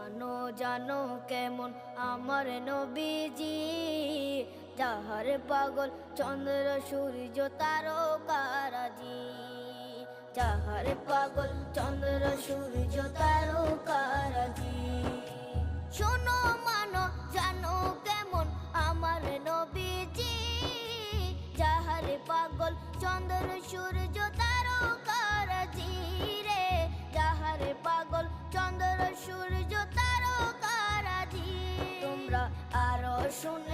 জানো জানো কেমন আমার নবীজি, যাহার পাগল চন্দ্র সূর্য তারকারাজি। যাহার পাগল চন্দ্র সূর্য তারকারাজি। শোনো মানো জানো কেমন আমার নবীজি, যাহার পাগল চন্দ্র সূর্য তারকারাজি রে। যাহার পাগল চন্দ্র সূর্য তারকারাজি। তোমরা আরো শুনে